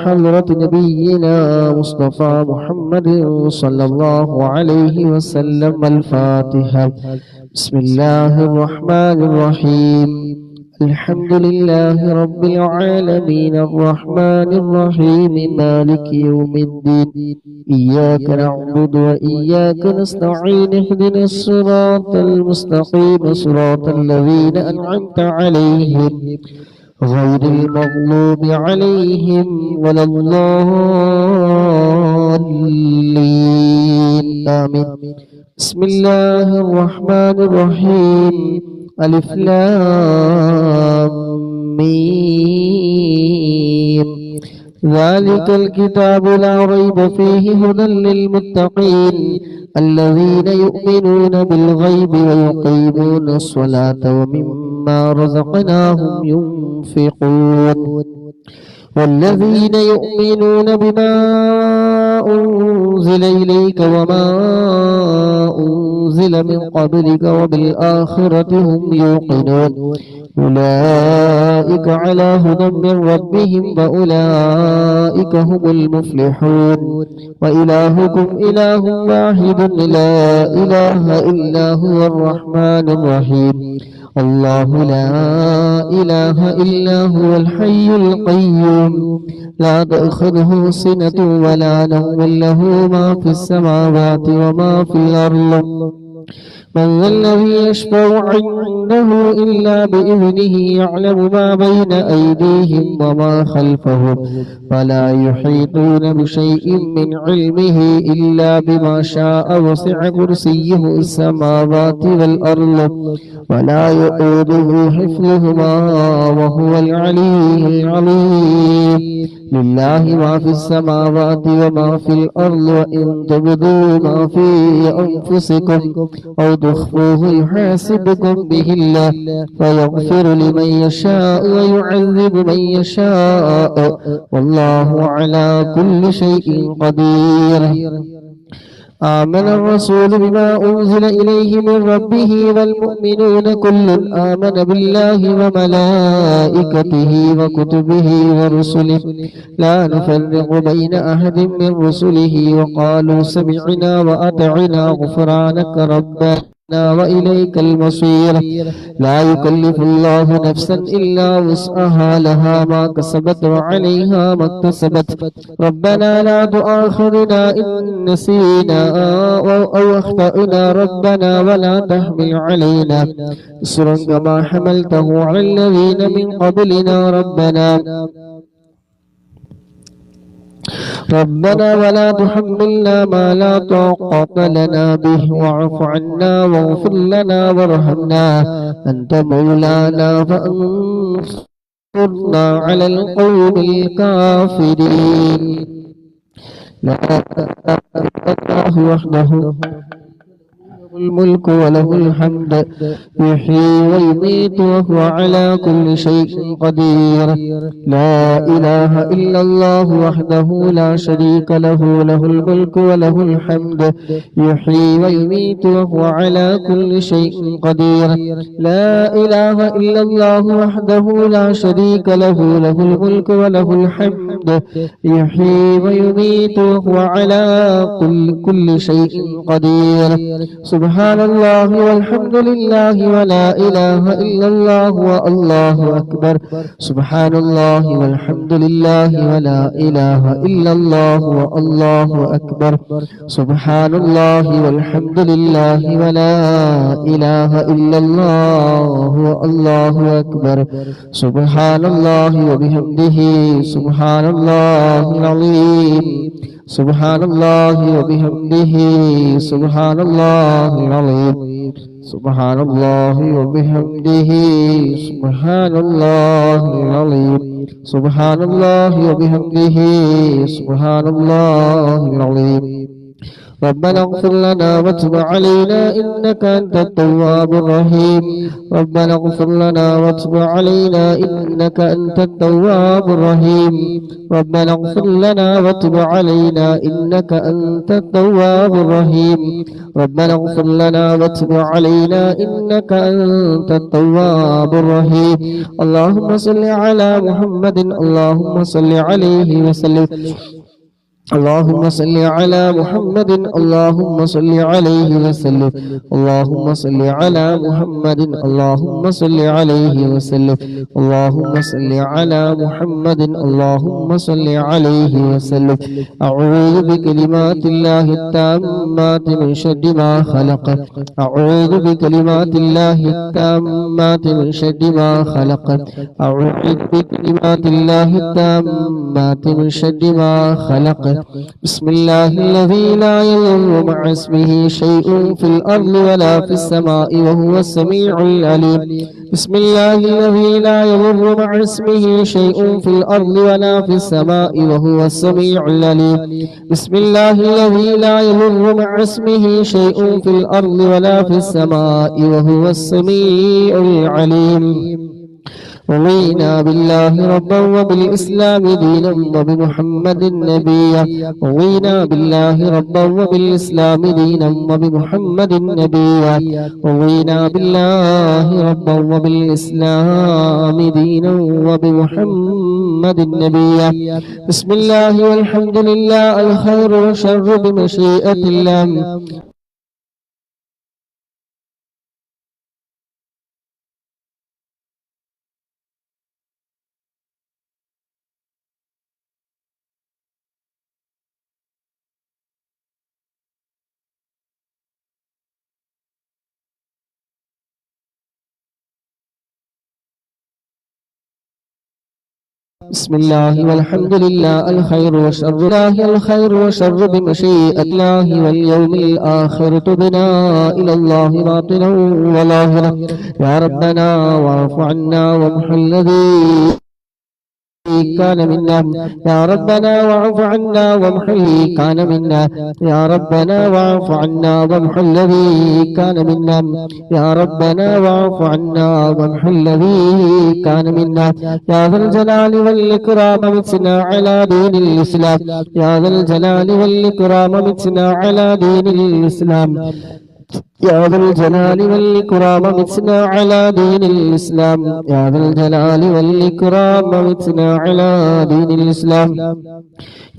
حضرة نبينا مصطفى محمد صلى الله عليه وسلم. الفاتحة. بسم الله الرحمن الرحيم. الحمد لله رب العالمين الرحمن الرحيم مالك يوم الدين. إياك نعبد وإياك نستعين. اهدنا الصراط المستقيم صراط الذين أنعمت عليهم غير المغضوب عليهم ولا الضالين. آمين. بسم الله الرحمن الرحيم. ألف لام ميم. ذلك الكتاب لا ريب فيه هدى للمتقين الذين يؤمنون بالغيب ويقيمون الصلاة ومما رزقناهم ينفقون. والذين يؤمنون بما أنزل إليك وما أنزل من قبلك وبالآخرة هم يوقنون. أولئك على هدى من ربهم وأولئك هم المفلحون. وإلهكم إله واحد لا إله إلا هو الرحمن الرحيم. الله لا إله إلا هو الحي القيوم لا تأخذه سنة ولا نوم له ما في السماوات وما في الأرض. من ذا الذي يشفع عنده إلا بإذنه يعلم ما بين أيديهم وما خلفهم ولا يحيطون بشيء من علمه إلا بما شاء. وسع كرسيه السماوات والأرض ولا يؤوده حفظهما وهو العلي العظيم. لله ما في السماوات وما في الأرض وإن تبدوا ما في أنفسكم أو تخفوه يحاسبكم به الله فيغفر لمن يشاء ويعذب من يشاء والله على كل شيء قدير. آمن الرسول بما أنزل إليه من ربه والمؤمنون كل آمن بالله وملائكته وكتبه ورسله لا نفرق بين أحد من رسله وقالوا سمعنا وأطعنا غفرانك ربنا وإليك المصير. لا يكلف الله نفسا إلا وسعها لها ما كسبت وعليها ما اكتسبت. ربنا لا تؤاخذنا إن نسينا أو أخطأنا ربنا ولا تحمل علينا إصرا كما حملته على الذين من قبلنا ربنا ولا تحملنا ما لا طاقة لنا به واعف عنا واغفر لنا وارحمنا أنت مولانا فانصرنا على القوم الكافرين. لا إله إلا الله وحده الملك وله الحمد يحيي ويميت وهو على كل شيء قدير. لا إله إلا الله وحده لا شريك له له الملك وله الحمد يحيي ويميت وهو على كل شيء قدير. لا إله إلا الله وحده لا شريك له له الملك وله الحمد يحيي ويميت وهو على كل شيء قدير. سبحان الله والحمد لله ولا إله إلا الله والله أكبر. سبحان الله والحمد لله ولا إله إلا الله والله أكبر. سبحان الله والحمد لله ولا إله إلا الله والله أكبر. سبحان الله وبحمده سبحان الله العظيم. سبحان الله وبحمده سبحان الله العظيم. سبحان الله وبحمده سبحان الله العظيم. سبحان الله وبحمده سبحان الله العظيم. ربنا اغفر لنا وتب علينا إنك أنت التواب الرحيم. ربنا اغفر لنا وتب علينا إنك أنت التواب الرحيم. ربنا اغفر لنا وتب علينا إنك أنت التواب الرحيم. ربنا اغفر لنا وتب علينا إنك أنت التواب الرحيم. اللهم صل على محمد اللهم صل عليه وسلم. اللهم صل على محمد اللهم صل عليه وسلم. اللهم صل على محمد اللهم صل عليه وسلم. اللهم صل على محمد اللهم صل عليه وسلم. أعوذ بكلمات الله التامات من شر ما خلق. أعوذ بكلمات الله التامات من شر ما خلق. أعوذ بكلمات الله التامات من شر ما خلق. بسم الله الذي لا يضر مع اسمه شيء في الأرض ولا في السماء وهو السميع العليم. بسم الله الذي لا يضر مع اسمه شيء في الأرض ولا في السماء وهو السميع العليم. بسم الله الذي لا يضر مع اسمه شيء في الأرض ولا في السماء وهو السميع العليم. رضينا بالله ربا وبالإسلام دينا وبمحمد نبيا. رضينا بالله ربا وبالإسلام دينا وبمحمد نبيا. رضينا بالله ربا وبالإسلام دينا وبمحمد نبيا. بسم الله والحمد لله الخير والشر بمشيئة الله. بسم الله والحمد لله الخير وشر الله الخير وشر بمشيئة الله واليوم الآخر تبنا إلى الله باطنا وظاهرا. يا ربنا واعف عنا وامح الذي كان منا. يا ربنا واعف عنا وامح الذي كان منا. يا ربنا واعف عنا وامح الذي كان منا. يا ربنا واعف عنا وامح الذي كان منا. يا ذا الجلال والإكرام متنا على دين الإسلام. يا ذا الجلال والإكرام متنا على دين الإسلام. يا ذا الجلال والإكرام متنا على دين الإسلام. يا ذا الجلال والإكرام متنا على دين الإسلام.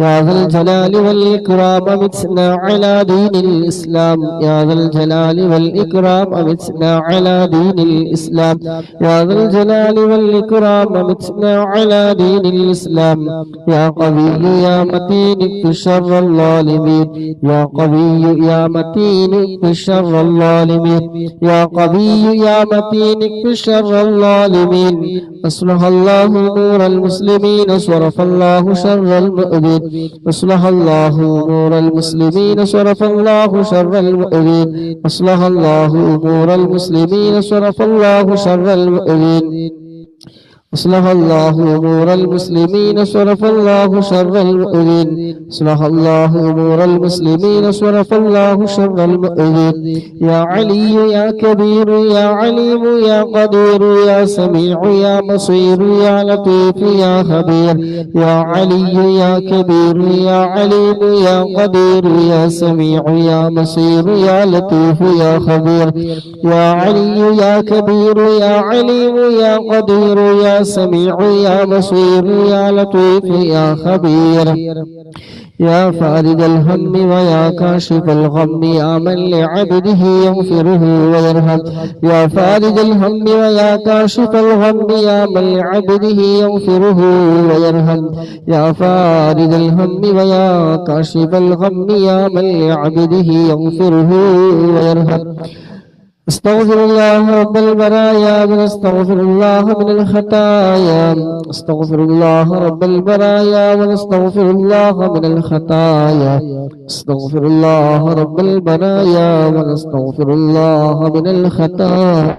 يا ذا الجلال والإكرام متنا على دين الإسلام. يا ذا الجلال والإكرام متنا على دين الإسلام. يا ذا الجلال والإكرام متنا على دين الإسلام. يا قوي يا متين اكف شر الظالمين. يا قوي يا متين اكف شر الظالمين. يا قوي يا متين اكف شر الظالمين. أصلح الله نور المسلمين صرف الله شر المؤمنين. أصلح الله أمور المسلمين صرف الله شر المؤمنين. أصلح الله أمور المسلمين صرف الله شر المؤمنين. أصلح الله أمور المسلمين صرف الله شر المؤمنين. أصلح الله أمور المسلمين صرف الله شر المؤمنين. يا علي يا كبير يا عليم يا قدير يا سميع يا بصير يا لطيف يا خبير. يا علي يا كبير يا عليم يا قدير يا سميع يا بصير يا لطيف يا خبير. يا علي يا كبير يا عليم يا قدير يا سميع يا بصير يا لطيف يا خبير. يا فارج الهم ويا كاشف الغم يا من لعبده يغفره ويرحم. يا فارج الهم ويا كاشف الغم يا من لعبده يغفره ويرحم. يا فارج الهم ويا كاشف الغم يا من لعبده يغفره ويرحم. استغفر الله رب البرايا ونستغفر الله من الخطايا. استغفر الله رب البرايا ونستغفر الله من الخطايا. استغفر الله رب البرايا ونستغفر الله من الخطايا.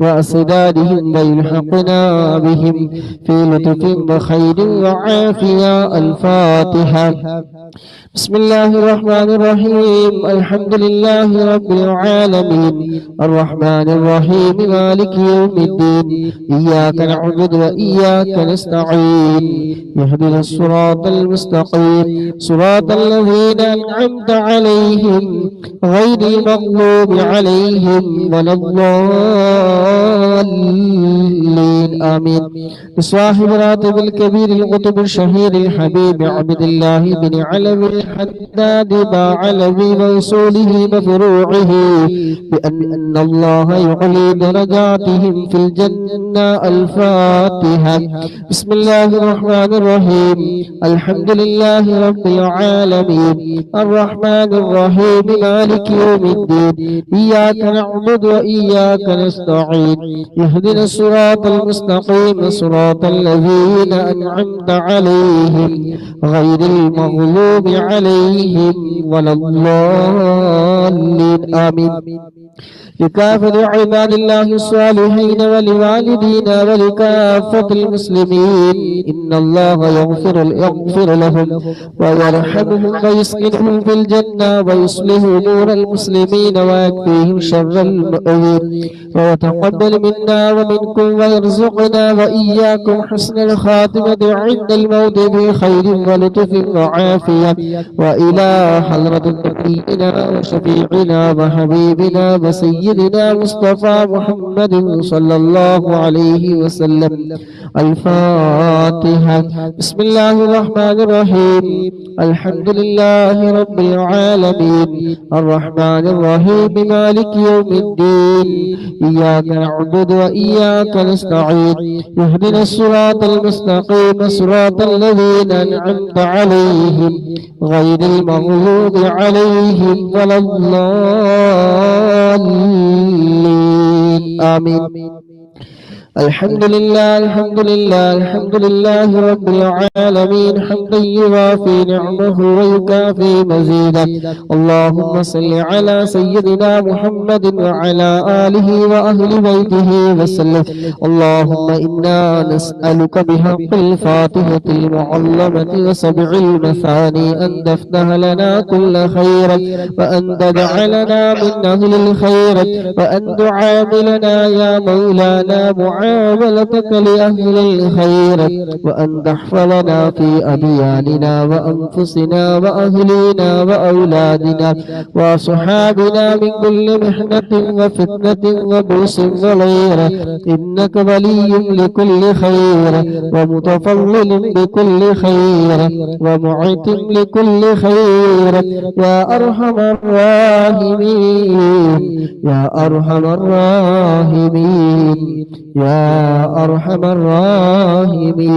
وأصدادهم ويلحقنا بهم في لطف وخير وعافية. الفاتحة. بسم الله الرحمن الرحيم. الحمد لله رب العالمين الرحمن الرحيم مالك يوم الدين إياك نعبد وإياك نستعين اهدنا الصراط المستقيم صراط الذين أنعمت عليهم غير المغضوب عليهم ولا الضالين آمين. بصاحب راتب الكبير القطب الشهير الحبيب عبد الله بن علوي الحداد بعلوي وصوله وفروعه بأن الله يعلي درجاتهم في الجنة. الفاتحة. بسم الله الرحمن الرحيم. الحمد لله رب العالمين الرحمن الرحيم مالك يوم الدين إياك نعبد وإياك نستعين اهدنا الصراط المستقيم صراط الذين أنعمت عليهم غير المغضوب عليهم ولا الضالين آمين. لكافة عباد الله الصالحين ولوالدينا ولكافة المسلمين إن الله يغفر لهم ويرحمهم ويسكنهم في الجنة ويصلح أمور المسلمين ويكفيهم شر المؤذين ويتقبل منا ومنكم ويرزقنا وإياكم حسن الخاتمة عند الموت بخير ولطف وعافية. وإلى حضرة نبينا وشفيعنا وحبيبنا وسيدنا مصطفى محمد صلى الله عليه وسلم. الفاتحة. بسم الله الرحمن الرحيم. الحمد لله رب العالمين الرحمن الرحيم مالك يوم الدين إياك نعبد وإياك نستعين اهدنا الصراط المستقيم صراط الذين أنعمت عليهم غير المغضوب عليهم ولا الضالين آمين. الحمد لله الحمد لله الحمد لله رب العالمين حمدا يوافي نعمه ويكافي مزيدا. اللهم صل على سيدنا محمد وعلى آله وأهل بيته وسلم. اللهم إنا نسألك بحق الفاتحة المعظمة وسبع المثاني أن تفتح لنا كل خير وأن تجعلنا من أهل الخير وأن تعاملنا يا مولانا معاملتك لأهل الخير وأن تحفظنا في أدياننا وأنفسنا وأهلنا وأولادنا وصحابنا من كل محنة وفتنة وبؤس وغير إنك ولي لكل خير ومتفضل بكل خير ومعت لكل خير يا أرحم الراحمين يا أرحم الراحمين يا أرحم الراحمين.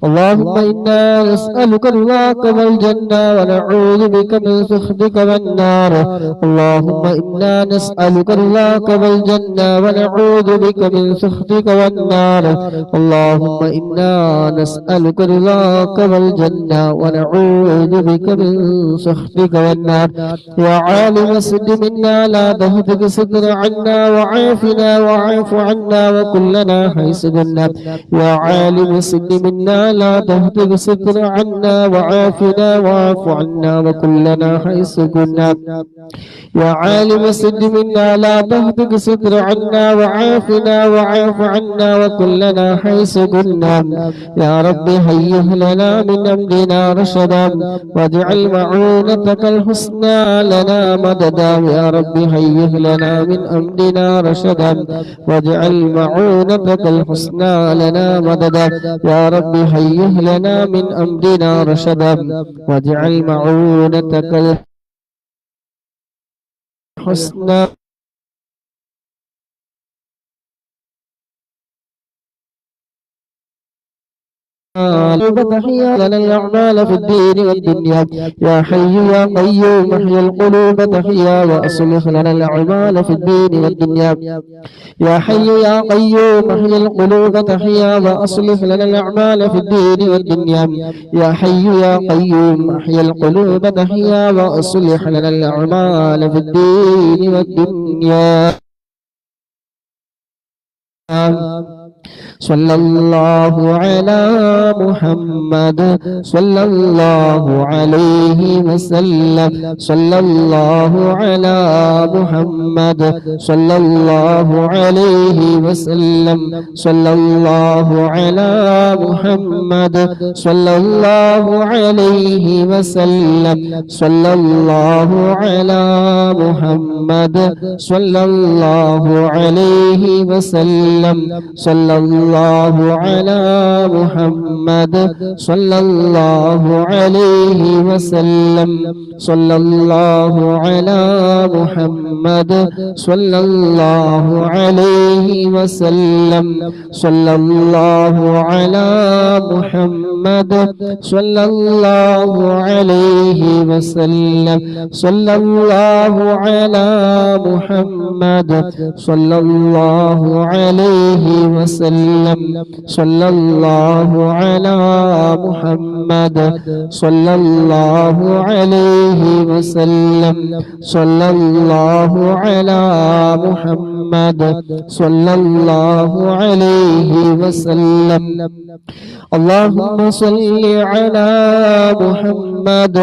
اللهم إنا نسألك رضاك والجنة ونعوذ بك من سخطك والنار. اللهم إنا نسألك رضاك والجنة ونعوذ بك من سخطك والنار. اللهم إنا نسألك رضاك والجنة ونعوذ بك من سخطك والنار. يا عالم السد منا لا تهتك ستر عنا وعافنا وعاف عنا وكلنا حيث كنا. يا عالم السد منا لا تهتك ستر عنا وعافنا واعف عنا وكلنا حيث كنا. يا عالم السد منا لا تهتك ستر عنا وعافنا وعاف عنا وكلنا حيث كنا. يا رب هيئ لنا من أمرنا رشدا واجعل معونتك الحسنى لنا مددا. يا رب هيئ لنا من أمرنا رشدا واجعل معونتك الحسنى لنا مددا. يا رب هيئ لنا من أمرنا رشدا واجعل معونتك الحسنى تحيا لنا الأعمال في الدين والدنيا. يا حي يا قيوم احيي القلوب تحيا وأصلح لنا الأعمال في الدين والدنيا. يا حي يا قيوم احيي القلوب تحيا وأصلح لنا الأعمال في الدين والدنيا. يا حي يا قيوم احيي القلوب تحيا وأصلح لنا الأعمال في الدين والدنيا. صلى الله على محمد صلى الله عليه وسلم صلى الله على محمد صلى الله عليه وسلم صلى الله على محمد صلى الله عليه وسلم صلى الله على محمد صلى الله عليه وسلم صلى الله على محمد صلى الله عليه وسلم صلى الله على محمد صلى الله عليه وسلم صلى الله على محمد صلى الله عليه وسلم صلى الله على محمد صلى الله عليه وسلم صلى الله على محمد صلى الله عليه وسلم صلى الله على محمد صلى الله عليه وسلم اللهم صل على محمد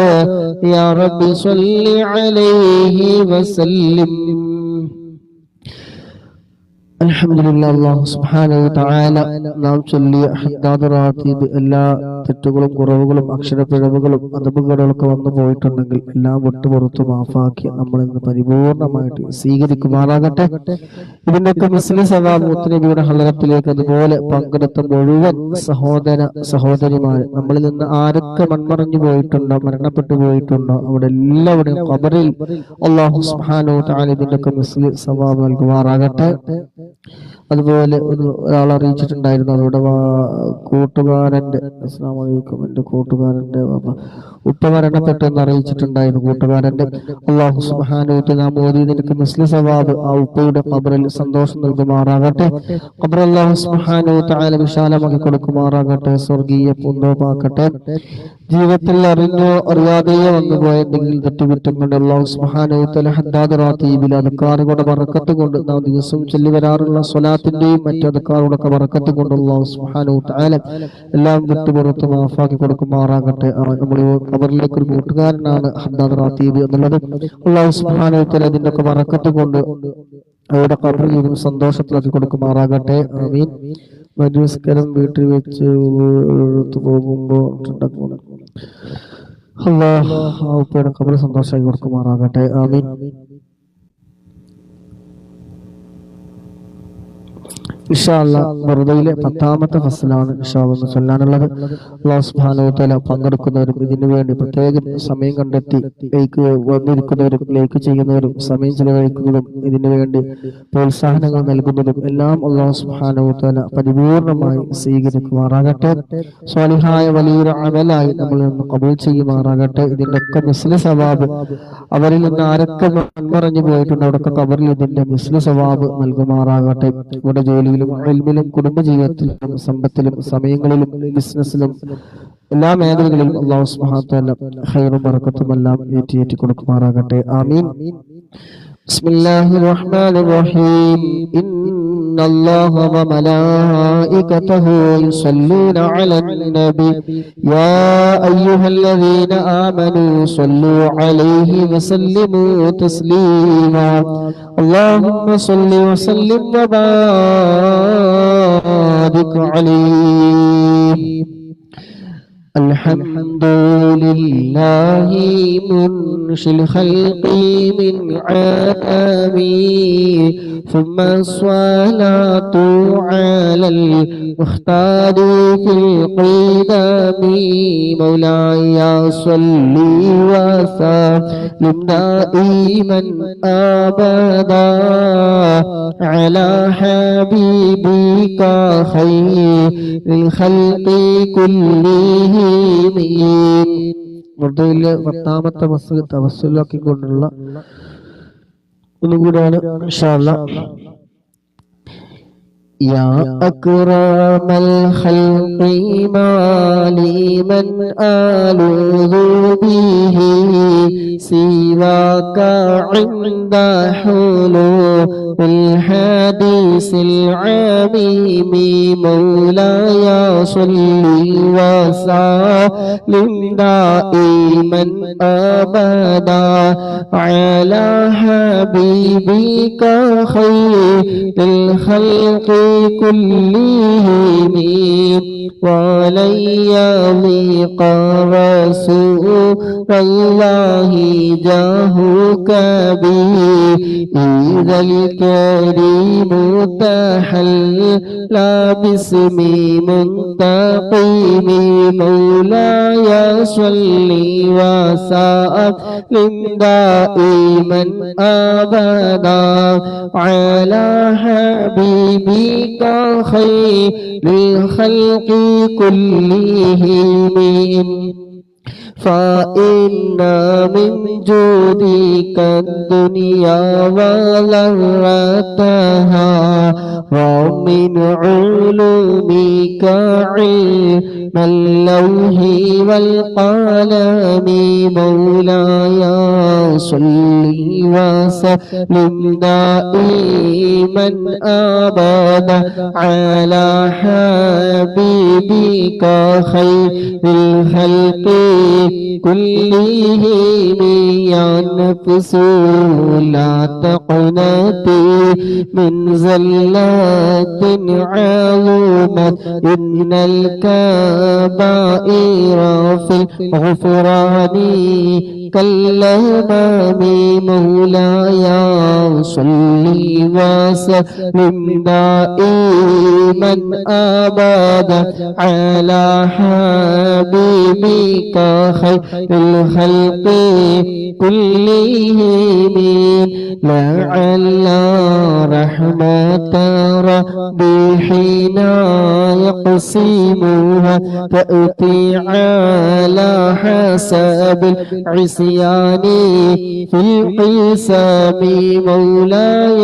يا رب صل عليه وسلم. അൽഹംദുലില്ലാഹ് അല്ലാഹു സുബ്ഹാനഹു വ തആല നാം ചൊല്ലിയ ഹദ്ദാദ് റാത്തീബ് എല്ലാ തെറ്റുകളും കുറവുകളും അക്ഷരപ്പിഴവുകളും അദബുകളൊക്കെ വന്നു പോയിട്ടുണ്ടെങ്കിൽ എല്ലാം വിട്ടുപുറത്തു മാഫാക്കി നമ്മൾ ഇന്ന് പരിപൂർണമായിട്ട് സ്വീകരിക്കുമാറാകട്ടെ. ഇതിന്റെയൊക്കെ മുസ്ലിം സവാബ് മുത്തുനബിയുടെ ഹളറത്തിലേക്ക് അതുപോലെ പങ്കെടുത്ത മുഴുവൻ സഹോദര സഹോദരിമാർ നമ്മളിൽ നിന്ന് ആരൊക്കെ മൺമറഞ്ഞു പോയിട്ടുണ്ടോ മരണപ്പെട്ടു പോയിട്ടുണ്ടോ അവിടെ എല്ലാവരുടെയും ഖബറിൽ അല്ലാഹു സുബ്ഹാനഹു വ തആല ഇതിന്റെയൊക്കെ മുസ്ലിം സവാബ് നൽകുമാറാകട്ടെ. അതുപോലെ ഒരാൾ അറിയിച്ചിട്ടുണ്ടായിരുന്നു അവരുടെ കൂട്ടുകാരന്റെ അസ്സലാമു അലൈക്കും എന്റെ കൂട്ടുകാരന്റെ ഉപ്പ മരണപ്പെട്ടെന്ന് അറിയിച്ചിട്ടുണ്ടായിരുന്നു. കൂട്ടുകാരന്റെ അല്ലാഹു സുബ്ഹാനഹു വ തആല മോദിദിനക്ക് മുസ്ലിം സവാബ് ആ ഉപ്പയുടെ ഖബറിൽ സന്തോഷം നൽകുമാറാകട്ടെ. ഖബർ അല്ലാഹു സുബ്ഹാനഹു വ തആല വിശാലമാക്കി കൊടുക്കുമാറാകട്ടെ. സ്വർഗീയ പൂന്തോപ്പാക്കട്ടെ. ജീവിതത്തിൽ അറിഞ്ഞോ അറിയാതെയോ വന്നുപോയ എന്തെങ്കിലും തെറ്റുകുറ്റം കൊണ്ട് അല്ലാഹു സുബ്ഹാനഹു വ തആല ഹദ്ദാദ് റാത്തീബിൽ അദ്കാറുകളുടെ ബറക്കത്ത് കൊണ്ട് നാം ദിവസവും ചൊല്ലി വരാറുള്ള സ്വലാത്തിന്റെയും മറ്റു അദ്കാറുകളുടെ ബറക്കത്ത് കൊണ്ട് അല്ലാഹു സുബ്ഹാനഹു വ തആല എല്ലാം വിട്ടുപുറത്ത് മാഫാക്കി കൊടുക്കുമാറാകട്ടെ. നമ്മൾ ഖബറിലേക്ക് ഒരു കൂട്ടുകാരനാണ് ഹദ്ദാദ് റാത്തീബ് എന്നുള്ളത്. അല്ലാഹു സുബ്ഹാനഹു വ തആല അതിന്റെ ഒക്കെ ബറക്കത്ത് കൊണ്ട് അവരുടെ ഖബറിലും സന്തോഷത്തിലാക്കി കൊടുക്കുമാറാകട്ടെ. ആമീൻ. മനുസ്കരം വീട്ടിൽ വെച്ച് പോകുമ്പോൾ അല്ലാഹു അവരുടെ ഖബർ സന്തോഷമാക്കി കൊടുക്കുമാറാകട്ടെ. ആമീൻ. ഇൻഷാ അല്ലാഹ് ബർദയിലെ 10ാമത്തെ ഫസ്ലാണ് ഇൻഷാ അല്ലാഹ് ചൊല്ലാനുള്ളത്. അല്ലാഹു സുബ്ഹാനഹു വ തആല പങ്കെടുക്കുന്നവരും ഇതിനു വേണ്ടി പ്രത്യേകം സമയം കണ്ടെത്തി ലൈക്ക് വന്നിരിക്കുന്നവരും ലൈക്ക് ചെയ്യുന്നവരും സമയം ചെലവഴിക്കുന്നതും ഇതിനു വേണ്ടി പ്രോത്സാഹനങ്ങൾ നൽകുന്നതും എല്ലാം അല്ലാഹു സുബ്ഹാനഹു വ തആല പരിപൂർണമായി സ്വീകരിക്കുമാറാകട്ടെ. സ്വാലിഹായ വലിയൊരു അമലായി നമ്മളിൽ നിന്ന് ഖബൂൽ ചെയ്യുമാറാകട്ടെ. ഇതിന്റെ ഒക്കെ മുസ്ലിം സവാബ് അവരിൽ നിന്ന് ആരൊക്കെ മൺമറഞ്ഞു പോയിട്ടുണ്ട് അവിടൊക്കെ ഖബറിൽ ഇതിന്റെ മുസ്ലിം സവാബ് നൽകുമാറാകട്ടെ. ഇവിടെ ജോലിയിലും ഇൽമിലും കുടുംബജീവിതത്തിലും സമ്പത്തിലും സമയങ്ങളിലും ബിസിനസ്സിലും എല്ലാ മേഖലകളിലും അല്ലാഹു സുബ്ഹാനഹു വ തആല ഖൈറും ബറക്കത്തും എല്ലാം ഏറ്റി കൊടുക്കുമാറാകട്ടെ. ആമീൻ. ബിസ്മില്ലാഹിർ റഹ്മാനിർ റഹീം. ഇന്നല്ലാഹ വ മലായികതഹു യുസല്ലൂന അലൻ നബി യാ അയ്യുഹല്ലദീന ആമനൂ സ്വല്ലൂ അലൈഹി വസല്ലിമൂ തസ്ലീമാ اللهم صل وسلم وبارك عليه. الحمد لله منشي الخلق من عالمي ثم الصلاة على المختار في القدم مولاي صل وسلم دائما أبدا على حبيبك خير الخلق كلهم. ഉർദുവിലെ 10ാമത്തെ മസ്അല തവസ്സുലാക്കിക്കൊണ്ടുള്ള ഒന്നുകൂടിയാണ് ഇൻഷാ അല്ലാഹ്. يا أكرم الخلق ما لي من آلوذ به سواك عند حلول في الحديث العميم مولاي صل وسلم دائما أبدا على حبيبك خير الخلق كلهم ولن يضيق رسول الله جاهك به إذا الكريم تحلى باسم منتقم مولاي صل وسلم دائما أبدا على حبيبك خير الخلق كلهم فإن من جودك الدنيا وضرتها ومن علومك علم اللوح والقلم مولاي صل وسلم دائما أبدا على حبيبك خير الخلق كلهم يا نفس لا تقنطي من زلات عظمت إن الكبائر في الغفران كالأمام مولاي صل وسلم دائما أبدا على حبيبك خير الخلق كلهم لعل رحمة ربي حين يقسمها تأتي على حسب العصيان في القسم مولاي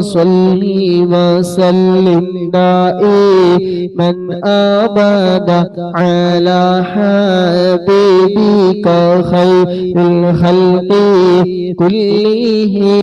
صل وسلم دائما أبدا على حبيبك خير الخلق كلهم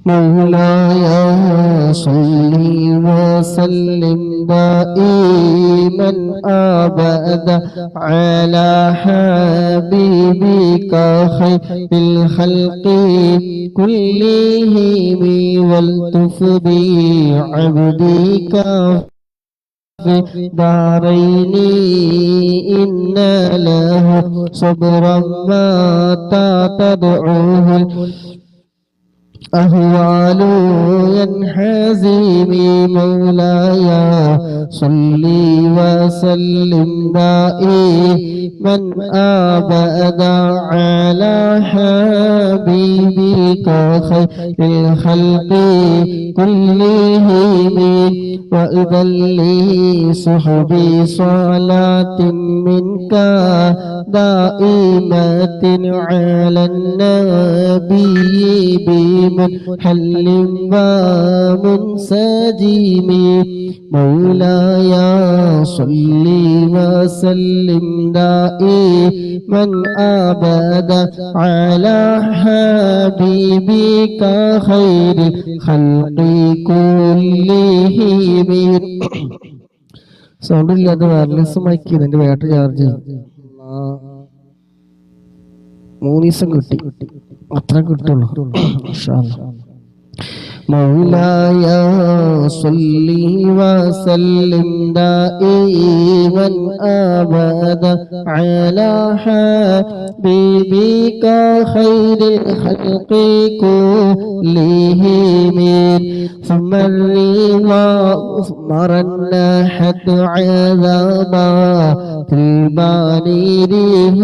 مولاي صل وسلم دائما أبدا على حبيبك خير الخلق كلهم والتف بعبدك في دارين إن له صبرا متى تدعوه أهوال ينحزم مولاي صل وسلم دائما أبدا على حبيبك خير الخلق كلهم وإذا لي صحبي صلاة منك دائمة على النبي بمنحل ومنسجم مولاي صل وسلم دائما أبدا على حبيبك خير الخلق كلهم. സൗണ്ട് ഇല്ലാതെ വയർലെസ് മൈക്ക് ഇതിന്റെ ബാറ്ററി ചാർജ് 3 ദിവസം കിട്ടി, അത്ര കിട്ടുള്ളൂ. مولاي صل وسلم دائما أبدا على حبيبك خير الخلق كلهم ثم الرضا ثم رنحت عذابا الباني ريح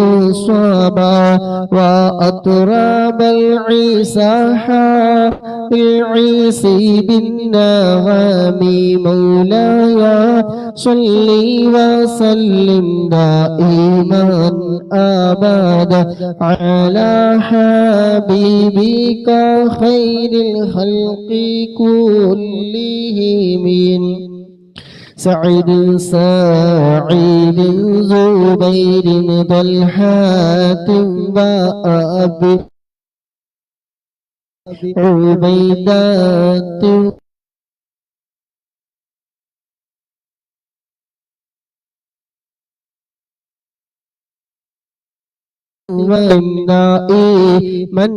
صبا وأطراب العيسى العيسي بالنغم مولاي صل وسلم دائما أبدا على حبيبك خير الخلق كلهم سعيد سعيد زبير طلحة وأبي عبيدة من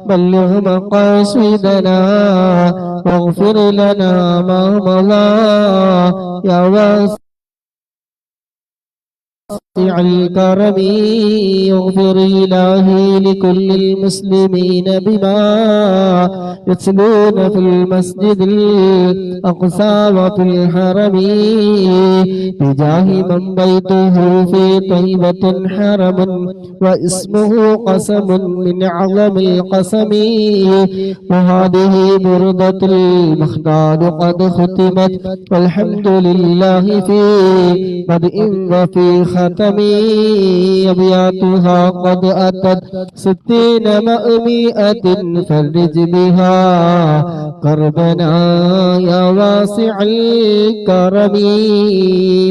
بلغ مقاصدنا واغفر لنا ما مضى يا واسع الكرم يغفر إلهي لكل المسلمين بما يتلون في المسجد الأقصى وفي الحرم بجاه من بيته في طيبة حرم واسمه قسم من أعظم القسم وهذه بردة المختار قد ختمت والحمد لله في بدء وفي ختم أبياتها قد أتت 60 ومائة فرج بها كربنا يا واسع الكرم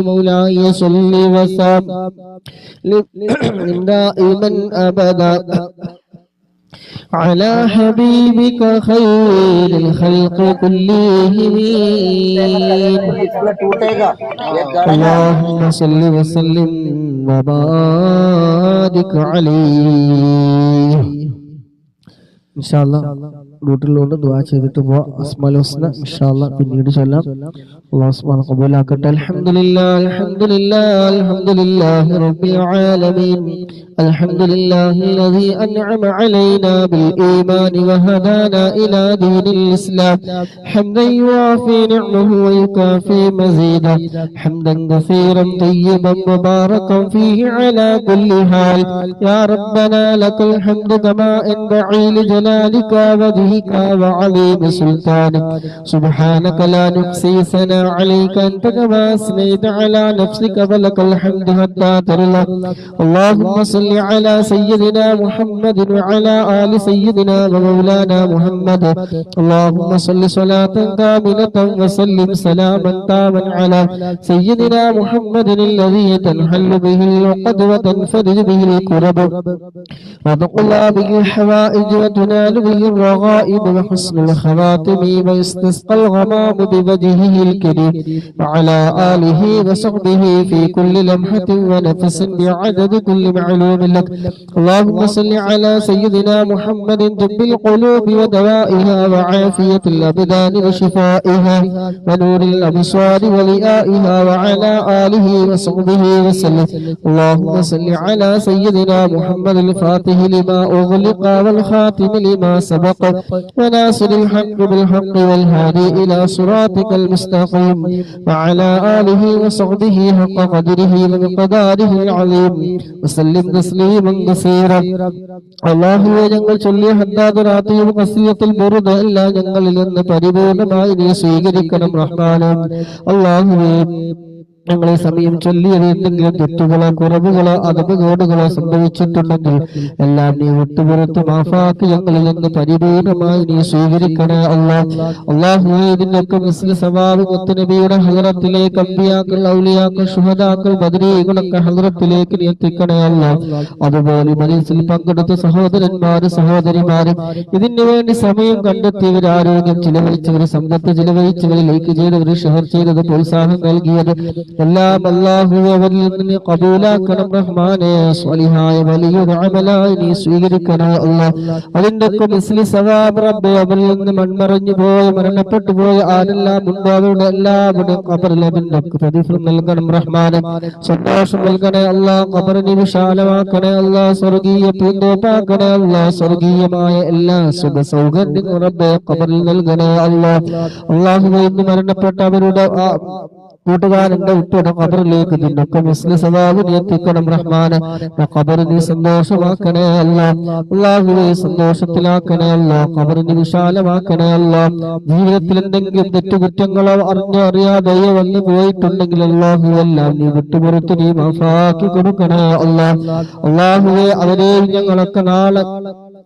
مولاي صل وسلم دائما أبدا على حبيبك خير الخلق كلهم اللهم صل وسلم وبارك عليه. ഇൻഷാല്ലാ റൂട്ടിലുകൊണ്ട് ദുആ ചെയ്തിട്ട് പോവാം. അസ്മാഉൽ ഹുസ്ന ഇൻഷാല്ലാ പിന്നീട് ചൊല്ലാം. അല്ലാഹു സുബ്ഹാനഹു ഖബൂലാക്കട്ടെ. അൽഹംദുലില്ലാഹ് അൽഹംദുലില്ലാഹ് അൽഹംദുലില്ലാഹി റബ്ബിൽ ആലമീൻ الحمد لله الذي أنعم علينا بالإيمان وهدانا إلى دين الإسلام حمدا يوافي نعمه ويكافي مزيدا حمدا كثيرا طيبا مباركا فيه على كل حال يا ربنا لك الحمد كما ينبغي لجلالك وجهك وعظيم سلطانك سبحانك لا نحصي ثناء عليك أنت كما أثنيت على نفسك فلك الحمد حتى ترضى. اللهم صل على سيدنا محمد وعلى آل سيدنا ومولانا محمد. اللهم صل صلاة كاملة وسلم سلاما تاما على سيدنا محمد الذي تنحل به العقد وتنفرج به الكرب وتقضى به الحوائج وتنال به الرغائب وحسن الخواتم ويستسقى الغمام بوجهه الكريم وعلى آله وصحبه في كل لمحة ونفس بعدد كل معلوم لك. اللهم صل على سيدنا محمد طب القلوب ودوائها وعافية الأبدان وشفائها ونور الأبصار وليائها وعلى آله وصحبه وسلم. اللهم صل على سيدنا محمد الفاتح لما أغلق والخاتم لما سبق وناصر الحق بالحق والهادي إلى صراطك المستقيم وعلى آله وصحبه حق قدره ومقداره العظيم وسلم تسليما كثيرا. അല്ലാഹുവേ ഞങ്ങൾ ചൊല്ലിയ ഹദ്ദാദ് റാത്തീബ് ഖസീയത്തുൽ ബുർദ എല്ലാം ഞങ്ങളിൽ നിന്ന് പരിപൂർണമായി നീ സ്വീകരിക്കണം റഹ്മാനേ. അല്ലാഹുവേ ഞങ്ങളെ സമയം ചൊല്ലിയത് എന്തെങ്കിലും തെറ്റുകളോ കുറവുകളോ അതപകേടുകളോ സംഭവിച്ചിട്ടുണ്ടെങ്കിൽ എല്ലാം നീ വിട്ടുപുറത്ത് മാഫാക്കി ഞങ്ങളിൽ നിന്ന് പരിപൂർണമായി നീ സ്വീകരിക്കണേ അല്ലാഹുവേ ഇതിന്റെയൊക്കെ മിസ്ലി സവാബ് മുത്തുനബിയുടെ ഹളറത്തിലേക്ക് അമ്പിയാക്കൾ ഔലിയാക്കൾ ശുഹദാക്കൾ ബദരീകളൊക്കെ ഹളറത്തിലേക്ക് നീ എത്തിക്കണേ അതുപോലെ മജലിസിൽ പങ്കെടുത്ത സഹോദരന്മാര് സഹോദരിമാര് ഇതിനു വേണ്ടി സമയം കണ്ടെത്തിയവർ ആരോഗ്യം ചിലവഴിച്ചവർ സമ്പത്ത് ചിലവഴിച്ചവർ ലൈക്ക് ചെയ്തവർ ഷെയർ ചെയ്തത് പ്രോത്സാഹം നൽകിയത് എല്ലാം അല്ലാഹുവേ അവരിൽ നിന്ന് ഖബൂലാക്കണം റഹ്മാനേ സ്വാലിഹായ വലിയൊരു അമലായി നീ സ്വീകരിക്കണേ അതിന്റെ ഒക്കെ മിസ്ലി സവാബ് റബ്ബേ അവരിൽ നിന്ന് മൺമറഞ്ഞു പോയ മരണപ്പെട്ടു പോയ ആരെല്ലാം ഉണ്ടോ അവരുടെ എല്ലാവരുടെയും ഖബറിൽ അതിന്റെ പ്രതിഫലം നൽകണം റഹ്മാനെ സന്തോഷം നൽകണേ ഖബറിനെ വിശാലമാക്കണേ സ്വർഗീയ പൂന്തോപ്പാക്കണേ സ്വർഗീയമായ എല്ലാ സുഖ സൗകര്യങ്ങളും റബ്ബേ ഖബറിൽ നൽകണേ അല്ലാഹുവേ ഇന്ന് മരണപ്പെട്ട അവരുടെ കൂട്ടുകാരന്റെ ഉറ്റയുടെ ഖബറിലേക്ക് നിന്നൊക്കെ മിസ്ലി സവാബ് നീ എത്തിക്കണം റഹ്മാനെ ഖബർ നീ സന്തോഷമാക്കണേ അല്ലാഹുവേ സന്തോഷത്തിലാക്കണേ ഖബറിനെ വിശാലമാക്കണേ ജീവിതത്തിൽ എന്തെങ്കിലും തെറ്റുകുറ്റങ്ങളോ അറിഞ്ഞോ അറിയാതെയോ വന്നു പോയിട്ടുണ്ടെങ്കിൽ അല്ലാഹു എല്ലാം നീ വിട്ടുപുറത്ത് നീ മാഫാക്കി കൊടുക്കണേ അല്ലാഹുവേ അവരെയും ഞങ്ങളൊക്കെ നാളെ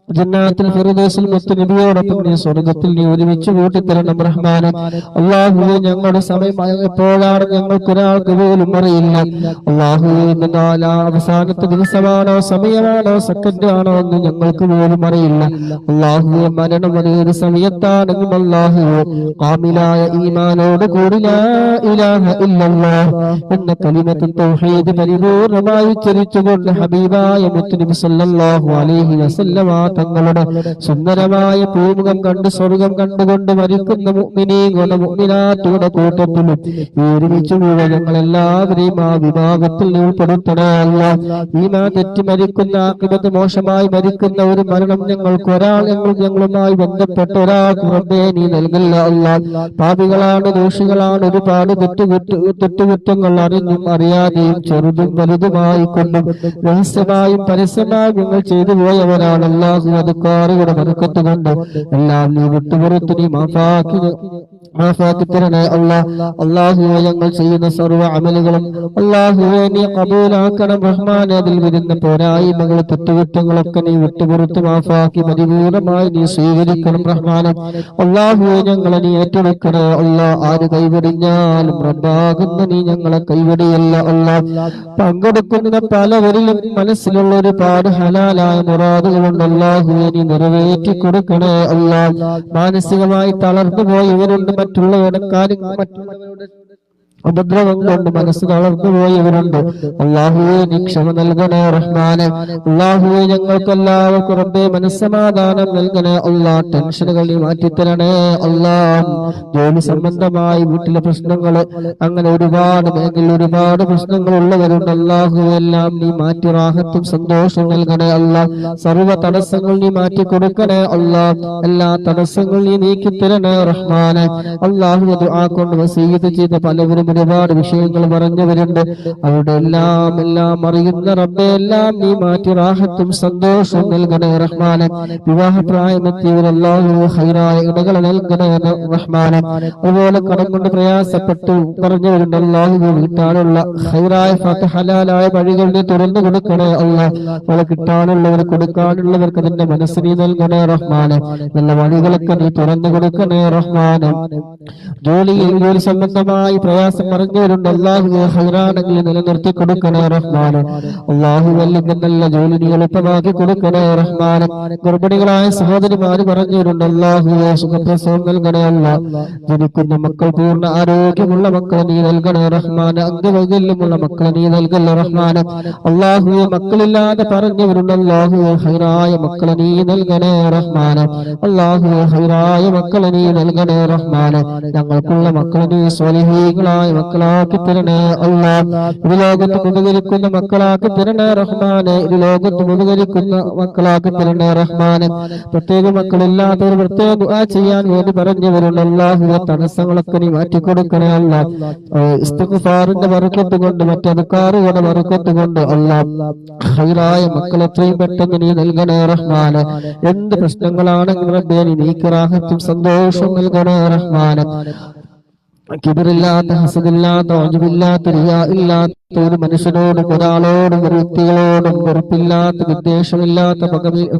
ജന്നാത്തുൽ ഫിർദൗസിൽ മുത്തുനബിയോടൊപ്പം നീ സ്വർഗ്ഗത്തിൽ നീ ഒരുമിച്ച് കൂട്ടിത്തരണം റഹ്മാനെ അല്ലാഹുവേ ഞങ്ങളുടെ സമയം എപ്പോഴാണ് ഞങ്ങൾക്കൊരാൾക്ക് പോലും അറിയില്ല അല്ലാഹുവേ അവസാനത്തെ ദിവസമാണോ സമയമാണോ സെക്കൻഡ് ആണോ എന്ന് ഞങ്ങൾക്ക് പോലും അറിയില്ല അല്ലാഹുവേ മരണം അതേത് സമയത്താണെങ്കിലും അല്ലാഹുവേ കാമിലായ ഈമാനോട് കൂടി ലാ ഇലാഹ ഇല്ലല്ലാഹ് എന്ന കലിമത്തുൽ തൗഹീദ് പരിപൂർണമായി ഉച്ചരിച്ചുകൊണ്ട് ഹബീബായ മുത്തുനബി സല്ലല്ലാഹു അലൈഹി വസല്ലം തങ്ങളുടെ സുന്ദരമായ പൂമുഖം കണ്ട് സ്വർഗം കണ്ടുകൊണ്ട് മരിക്കുന്ന മുഅ്മിനീങ്ങളുടെ മുഅ്മിനാത്തുകളുടെ കൂട്ടത്തിലും ഒരുമിച്ച് വീഴ ഞങ്ങളെല്ലാവരെയും ആ വിഭാഗത്തിൽ ഉൾപ്പെടുത്തണേ ഈമാൻ തെറ്റി മരിക്കുന്ന ആഖിബത്ത് മോശമായി മരിക്കുന്ന ഒരു മരണം ഞങ്ങൾക്ക് ഞങ്ങളുമായി ബന്ധപ്പെട്ട ഒരാൾക്ക് റബ്ബേ നീ നൽകല്ല പാപികളാണ് ദോഷികളാണ് ഒരുപാട് തെറ്റുകുറ്റങ്ങൾ അറിഞ്ഞും അറിയാതെയും ചെറുതും വലുതുമായി കൊണ്ടും രഹസ്യമായും പരസ്യമായും ഞങ്ങൾ ചെയ്തു പോയവരാണ് അതുക്കാറുകളുടെ ബർക്കത്ത് കൊണ്ട് എല്ലാം നീ വിട്ടുപുറത്ത് നീ മാഫാക്കി തരണേ അല്ലാഹുവേ ഞങ്ങൾ ചെയ്യുന്ന സർവ്വ അമലുകളും അല്ലാഹുവേ നീ ഖബൂലാക്കണം റഹ്മാനെ അതിൽ വരുന്ന പോരായ്മകൾ തെറ്റുകുറ്റങ്ങളൊക്കെ നീ വിട്ടുപുറത്ത് മാഫാക്കി പരിപൂർണമായി നീ സ്വീകരിക്കണം റഹ്മാനെ അല്ലാഹുവേ ഞങ്ങളെ നീ ഏറ്റെടുക്കണേ ആര് കൈവടിഞ്ഞാലും റബ്ബാകുന്ന നീ ഞങ്ങളെ കൈവടിയല്ല പങ്കെടുക്കുന്ന പലവരിലും മനസ്സിലുള്ള ഒരുപാട് ഹലാലായ മുറാദുകളുണ്ട് അല്ലാഹുവേ നീ നിറവേറ്റി കൊടുക്കണേ മാനസികമായി തളർന്നു പോയവരുണ്ട് മറ്റുള്ളവരുടെ കാര്യങ്ങൾ മറ്റുള്ളവരുടെ ഉപദ്രവം കൊണ്ട് മനസ്സ് തളർന്നു പോയവരുണ്ട് അല്ലാഹുവേ നീ ക്ഷമ നൽകണേ റഹ്മാനെ അല്ലാഹുവേ ഞങ്ങൾക്കെല്ലാവർക്കും റബ്ബേ മനസ്സമാധാനം നൽകണേ ടെൻഷനുകൾ നീ മാറ്റിത്തരണേ ജോലി സംബന്ധമായി വീട്ടിലെ പ്രശ്നങ്ങള് അങ്ങനെ ഒരുപാട് മേഖലയിൽ ഒരുപാട് പ്രശ്നങ്ങൾ ഉള്ളവരുണ്ട് അല്ലാഹുവേ എല്ലാം നീ മാറ്റി റാഹത്തും സന്തോഷം നൽകണേ സർവ്വ തടസ്സങ്ങൾ നീ മാറ്റി കൊടുക്കണേ എല്ലാ തടസ്സങ്ങൾ നീ നീക്കിത്തരണേ റഹ്മാനെ അല്ലാഹു ദുആ കൊണ്ട് വസീയത്ത് ചെയ്ത പലവരും ഒരുപാട് വിഷയങ്ങൾ പറഞ്ഞവരുണ്ട് അവരുടെ എല്ലാം അറിയുന്ന റബ്ബേ എല്ലാം നീ മാറ്റി റാഹത്തും സന്തോഷവും നൽകണേ റഹ്മാനെ വിവാഹപ്രായമെത്തിയവർ അല്ലാഹു ഹൈറായ ഇടകൾ നൽകണേ റഹ്മാനെ അതുപോലെ കടം കൊണ്ട് പ്രയാസപ്പെട്ടു പറഞ്ഞവരുണ്ട് അല്ലാഹു വീട്ടാനുള്ള ഹൈറായ ഹലാലായ വഴികൾ നീ തുറന്നു കൊടുക്കണേ അവളെ കിട്ടാനുള്ളവർ കൊടുക്കാനുള്ളവർക്ക് അതിന്റെ മനസ്സ് നീ നൽകണേ റഹ്മാനെ നല്ല വഴികളൊക്കെ നീ തുറന്നു കൊടുക്കണേ റഹ്മാനെ ജോലി സംബന്ധമായി പ്രയാസം പറഞ്ഞവരുണ്ട് അല്ലാഹുവേ ഹൈറാണെങ്കിൽ നിലനിർത്തി കൊടുക്കണേ റഹ്മാനെ അല്ലാഹുവേ നല്ല ജോലി നീ എളുപ്പമാക്കി കൊടുക്കണേ റഹ്മാനെ ഗർഭിണികളായ സഹോദരിമാര് പറഞ്ഞവരുണ്ട് അല്ലാഹുവേ സുഖപ്രസവം നൽകണേ ജനിക്കുന്ന മക്കൾ പൂർണ്ണ ആരോഗ്യമുള്ള മക്കളെ നീ നൽകണേ റഹ്മാനെ അംഗവൈകല്യമുള്ള മക്കളെ നീ നൽകല്ലേ റഹ്മാനെ അല്ലാഹുവേ മക്കളില്ലാതെ പറഞ്ഞവരുണ്ട് അല്ലാഹുവേ ഹൈറായ മക്കളെ നീ നൽകണേ റഹ്മാനെ അല്ലാഹുവേ ഹൈറായ മക്കളെ നീ നൽകണേ റഹ്മാനെ ഞങ്ങൾക്കുള്ള മക്കളെ നീ സ്വലിഹീകളായ മക്കളാക്കി തരണേ ഇത് ലോകത്ത് ഉപകരിക്കുന്ന മക്കളാക്കി തരണേ റഹ്മാനെ ഇത് ലോകത്ത് ഉപകരിക്കുന്ന മക്കളാക്കി തരണേ റഹ്മാനെ പ്രത്യേക മക്കളില്ലാത്തവർ പ്രത്യേക ദുആ ചെയ്യാൻ വേണ്ടി പറഞ്ഞവരുണ്ട് അല്ലാഹുവേ തടസ്സങ്ങളൊക്കെ നീ മാറ്റിക്കൊടുക്കണേ ഇസ്തിഗ്ഫാറിന്റെ ബർക്കത്ത് കൊണ്ട് മറ്റതുക്കാറുകളുടെ ബർക്കത്ത് കൊണ്ട് ഹൈറായ മക്കൾ എത്രയും പെട്ടെന്ന് നീ നൽകണേ റഹ്മാനെ എന്ത് പ്രശ്നങ്ങളാണെങ്കിലും റബ്ബേ നീ റാഹത്തും സന്തോഷവും നൽകണേ റഹ്മാനെ കിബറില്ലാത്ത, ഹസദില്ലാത്ത, ഉജ്ബില്ലാത്ത, റിയാ ഇല്ലാത്ത ഒരു മനുഷ്യനോടും ഒരാളോടും ഒരു വ്യക്തികളോടും വെറുപ്പില്ലാത്ത, വിദ്വേഷമില്ലാത്ത,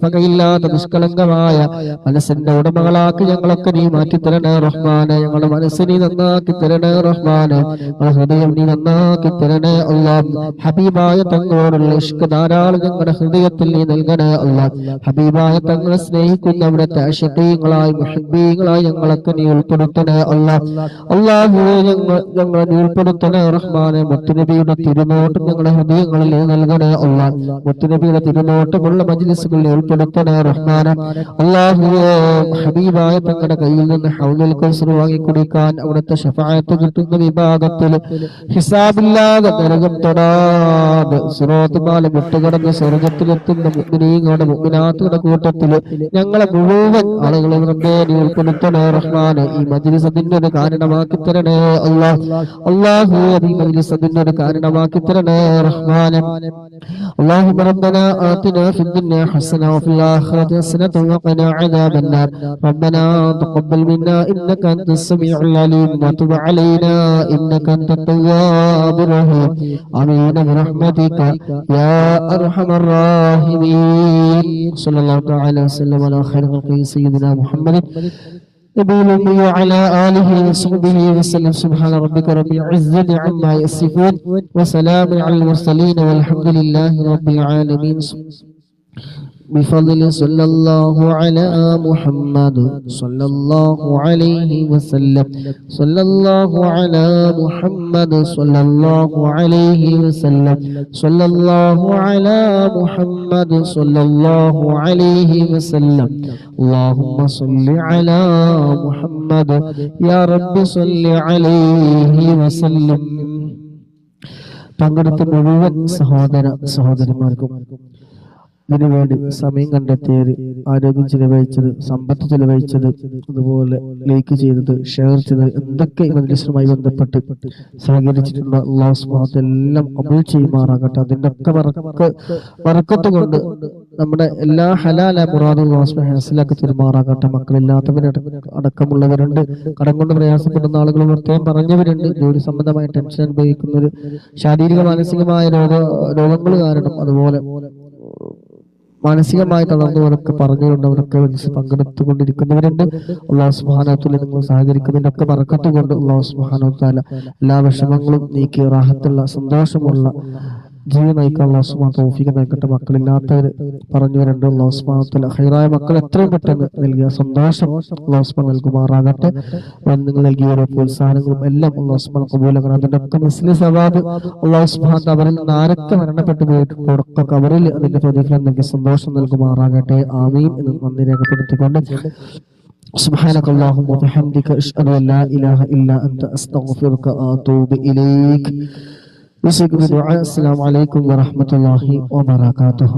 പകയില്ലാത്ത നിഷ്കളങ്കമായ മനസ്സിന്റെ ഉടമകളാക്കി ഞങ്ങളൊക്കെ നീ മാറ്റിത്തരണേ റഹ്മാനെ. ഞങ്ങളുടെ മനസ്സ് നീ നന്നാക്കി തരണേ റഹ്മാനെ. ഞങ്ങളുടെ ഹൃദയം നീ നന്നാക്കി തരണേ അല്ലാഹ്. ഹബീബായ തങ്ങളോടുള്ള ഇഷ്ക് ധാരാളം ഞങ്ങളുടെ ഹൃദയത്തിൽ നീ നൽകണേ അല്ലാഹ്. ഹബീബായ തങ്ങളെ സ്നേഹിക്കുന്ന അവിടുത്തെ ആശിഖീങ്ങളായി മുഹബ്ബീങ്ങളായി ഞങ്ങളൊക്കെ നീ ഉൾപ്പെടുത്തണേ അല്ലാഹ്. അല്ലാഹുവേ ഞങ്ങളെ നീ ഉൾപ്പെടുത്തണേ റഹ്മാനെ. മുത്തുനബിയുടെ തിരുനോട്ടം ഞങ്ങളുടെ ഹൃദയങ്ങളിൽ നൽകണേ അല്ലാഹ്. മുത്തുനബിയുടെ തിരുനോട്ടമുള്ള മജ്ലിസുകളിൽ ഉൾപ്പെടുത്തണേ റഹ്മാനെ. അല്ലാഹുവേ ഹബീബായ തങ്ങളുടെ കയ്യിൽ നിന്ന് ഹൗലുൽ കൗസർ വാങ്ങി കുടിക്കാൻ അവിടുത്തെ ശഫാഅത്ത് കിട്ടുന്ന വിഭാഗത്തിൽ ഹിസാബില്ലാതെ നരകം തൊടാതെ സിറാത്ത് പാലം വിട്ടുകടന്ന് സ്വർഗ്ഗത്തിലെത്തുന്ന മുഅ്മിനീങ്ങളുടെ മുഅ്മിനാത്തുകളുടെ കൂട്ടത്തിൽ ഞങ്ങളെ മുഴുവൻ ആളുകളെ റബ്ബേ നീ ഉൾപ്പെടുത്തണേ റഹ്മാനെ. ഈ മജ്ലിസ് അതിന്റെ ഒരു കാരണമാക്കി തരണേ അല്ലാഹ്. അല്ലാഹുവേ ഈ മജ്ലിസ് അതിന്റെ ഒരു കാരണമാക്കി തരണേ റഹ്മാനെ. اللهم ربنا آتنا في الدنيا حسنة وفي الآخرة حسنة وقنا عذاب النار. ربنا تقبل منا إنك أنت السميع العليم وتب علينا إنك أنت التواب الرحيم. آمين برحمتك يا أرحم الراحمين. صلى الله تعالى وسلم على خير خلقه سيدنا محمد نبي الأمي وعلى آله وصحبه وسلم. سبحان ربك رب العزة عما يصفون وسلام على المرسلين والحمد لله رب العالمين. بفضل صلى الله على محمد صلى الله عليه وسلم. صلى الله على محمد صلى الله عليه وسلم. صلى الله على محمد صلى الله عليه وسلم. اللهم صل على محمد يا رب صل عليه وسلم. പങ്കെടുത്ത മുഴുവൻ സഹോദര സഹോദരിമാർക്കും ഇതിനുവേണ്ടി സമയം കണ്ടെത്തിയത്, ആരോഗ്യം ചിലവഴിച്ചത്, സമ്പത്ത് ചിലവഴിച്ചത്, അതുപോലെ ലൈക്ക് ചെയ്തത്, ഷെയർ ചെയ്തത്, എന്തൊക്കെ മജ്ലിസുമായി ബന്ധപ്പെട്ട് സഹകരിച്ചിട്ടുള്ള അല്ലാഹു സുബ്ഹാനഹു വ തആല എല്ലാം ഖബൂൽ ചെയ്യുമാറാകട്ടെ. അതിന്റെ ഒക്കെ ബറക്കത്ത് കൊണ്ട് നമ്മുടെ എല്ലാ ഹലാലായ മുറാദുകളും അല്ലാഹു സുബ്ഹാനഹു വ തആല ഹാസിലാക്കി തരുമാറാകട്ടെ. മക്കളില്ലാത്തവരടക്കമുള്ളവരുണ്ട്, കടം കൊണ്ട് പ്രയാസപ്പെടുന്ന ആളുകൾ പ്രത്യേകം പറഞ്ഞവരുണ്ട്, ജോലി സംബന്ധമായ ടെൻഷൻ അനുഭവിക്കുന്നവർ, ശാരീരിക മാനസികമായ രോഗങ്ങൾ കാരണം, അതുപോലെ മാനസികമായി തളർന്നവരൊക്കെ പറഞ്ഞുകൊണ്ട് അവരൊക്കെ പങ്കെടുത്തുകൊണ്ടിരിക്കുന്നവരുണ്ട്. അല്ലാഹു സുബ്ഹാനഹു വ തആല നിങ്ങൾ സഹകരിക്കുന്നതിനൊക്കെ ബറക്കത്ത് കൊണ്ട് അല്ലാഹു സുബ്ഹാനഹു വ തആല എല്ലാ വിഷമങ്ങളും നീക്കി റാഹത്തുള്ള സന്തോഷമുള്ള ജീവിതം നയിക്കാൻ അല്ലാഹു സുബ്ഹാനഹു വ തആല തൗഫീഖ് നൽകട്ടെ. മക്കളില്ലാത്തവർ പറഞ്ഞവരുണ്ട്, അല്ലാഹു സുബ്ഹാനഹു വ തആല ഖൈറായ മക്കൾ എത്രയും പെട്ടെന്ന് നൽകിയ സന്തോഷം അല്ലാഹു സുബ്ഹാനഹു നൽകുമാറാകട്ടെ. നിങ്ങൾ നൽകിയ ഓരോ പ്രോത്സാഹനങ്ങളും എല്ലാം അല്ലാഹു സുബ്ഹാനഹു കബൂലാക്കണം. അതിന്റെ ഒക്കെ മിസ്ലി സവാബ് അല്ലാഹു സുബ്ഹാനഹു അവരിൽ നിന്ന് ആരൊക്കെ മരണപ്പെട്ടു പോയിട്ടുണ്ടോ കബറിൽ അതിന്റെ പ്രതിഫലം നൽകി സന്തോഷം നൽകുമാറാകട്ടെ. ആമീൻ എന്ന് നന്ദി രേഖപ്പെടുത്തിക്കൊണ്ട് سبحانك اللهم وبحمدك أشهد أن لا إله إلا أنت أستغفرك وأتوب إليك. السلام عليكم ورحمة الله وبركاته.